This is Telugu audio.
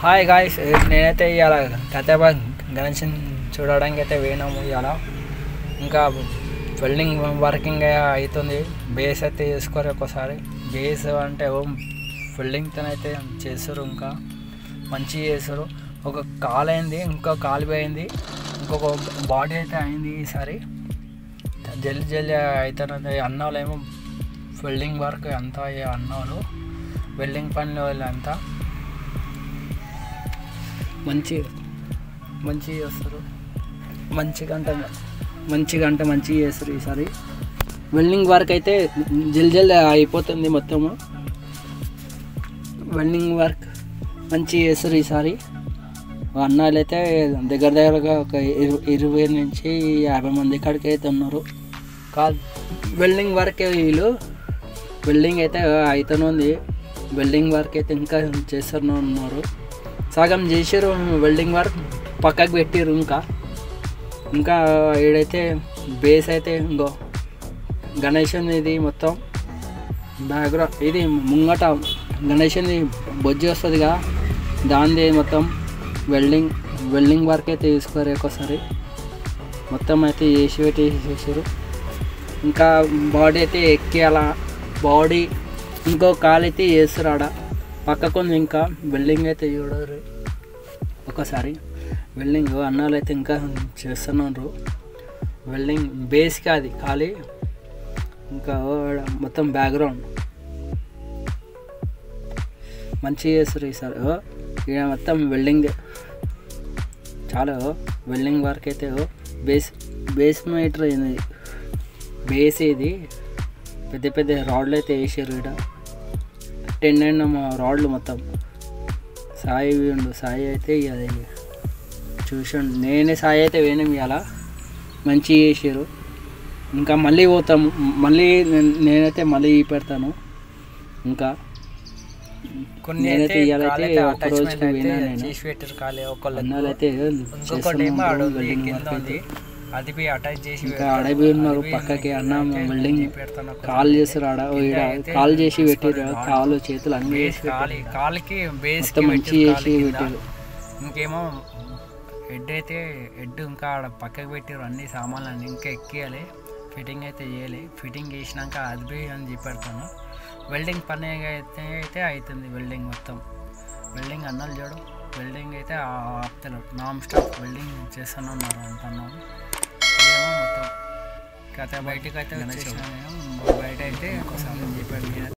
హాయ్ గాయ్స్, నేనైతే ఇవాళ ఖైరతాబాద్ గణేషన్ చూడడానికి అయితే పోయినాము. ఇవాళ ఇంకా వెల్డింగ్ వర్కింగ్ అవుతుంది. బేస్ అయితే చేసుకోరు. ఒకసారి బేస్ అంటే వెల్డింగ్తోనైతే చేస్తారు. ఇంకా మంచిగా చేస్తారు. ఒక కాలు అయింది, ఇంకో కాలు పోయింది, ఇంకొక బాడీ అయితే అయింది. ఈసారి జల్దీ జల్దీ అవుతున్నది. అన్నాలేమో వెల్డింగ్ వర్క్ అంతా అన్నారు. వెల్డింగ్ పనిలో అంతా మంచిగా చేస్తారు. మంచిగా చేస్తారు. ఈసారి వెల్డింగ్ వర్క్ అయితే జల్దీ అయిపోతుంది. మొత్తము వెల్డింగ్ వర్క్ మంచిగా చేస్తారు. ఈసారి అన్నాలు అయితే దగ్గరగా ఒక 20 నుంచి 50 మంది కాడికి అయితే ఉన్నారు. వెల్డింగ్ వర్క్ వీళ్ళు వెల్డింగ్ అయితే అవుతూనే ఉంది. వెల్డింగ్ వర్క్ అయితే ఇంకా చేస్తూనే ఉన్నారు. సగం చేసారు వెల్డింగ్ వర్క్, పక్కకు పెట్టారు. ఇంకా ఏడైతే బేస్ అయితే ఇంకో గణేషన్ ఇది మొత్తం బ్యాక్గ్రౌండ్, ఇది ముంగట గణేషన్ది బొజ్జి వస్తుందిగా, దానిది మొత్తం వెల్డింగ్ వర్క్ అయితే తీసుకోరు. ఒకసారి మొత్తం అయితే చేసారు. ఇంకా బాడీ అయితే ఎక్కేయాల. బాడీ ఇంకో కాలు అయితే చేస్తారు. ఆడ పక్కకుంది. ఇంకా వెల్డింగ్ అయితే చూడరు. ఒకసారి వెల్డింగ్ అన్నాలు అయితే ఇంకా చేస్తున్నారు. వెల్డింగ్ బేస్ కాదు, ఖాళీ ఇంకా మొత్తం బ్యాక్గ్రౌండ్ మంచిగా చేస్తారు. ఈసారి ఇక మొత్తం వెల్డింగ్ చాలా వెల్డింగ్ వర్క్ అయితే బేస్ మీటర్ అయింది. బేస్ ఇది పెద్ద రాడ్లు అయితే వేసారు. ఇక్కడ 10 రాడ్లు మొత్తం. సాయి అయితే అది చూసండి. నేనే సాయి అయితే వేయడం ఇవాళ మంచిగా చేసారు. ఇంకా మళ్ళీ పోతాము. నేనైతే మళ్ళీ పెడతాను. ఇంకా నేనైతే ఇవాళైతే ఒక రోజుకి పోయినా. ఇంకా అడవి ఉన్నారు పక్కకి. అన్న వెల్డింగ్ కాల్ చేస్తారు. కాల్ చేసి పెట్టారు. కాలు చేతులు అన్నీ మొత్తం మంచిగా చేసి పెట్టారు. ఇంకేమో హెడ్ ఇంకా ఆడ పక్కకి పెట్టారు. అన్ని సామాన్లు అన్నీ ఇంకా ఎక్కియాలి. ఫిట్టింగ్ అయితే చేయాలి. ఫిట్టింగ్ చేసినాక అది అని చెప్పేడతాను. వెల్డింగ్ పని అయితే అవుతుంది. వెల్డింగ్ మొత్తం వెల్డింగ్ అన్నాలు చూడు. వెల్డింగ్ అయితే ఆపుతలేరు. నాన్ స్టాప్ వెల్డింగ్ చేస్తూనే ఉన్నారు. అంటున్నాము ఇదేమో మొత్తం కథ బయటకు అయితే బయట అయితే ఒకసారి చెప్పాడు.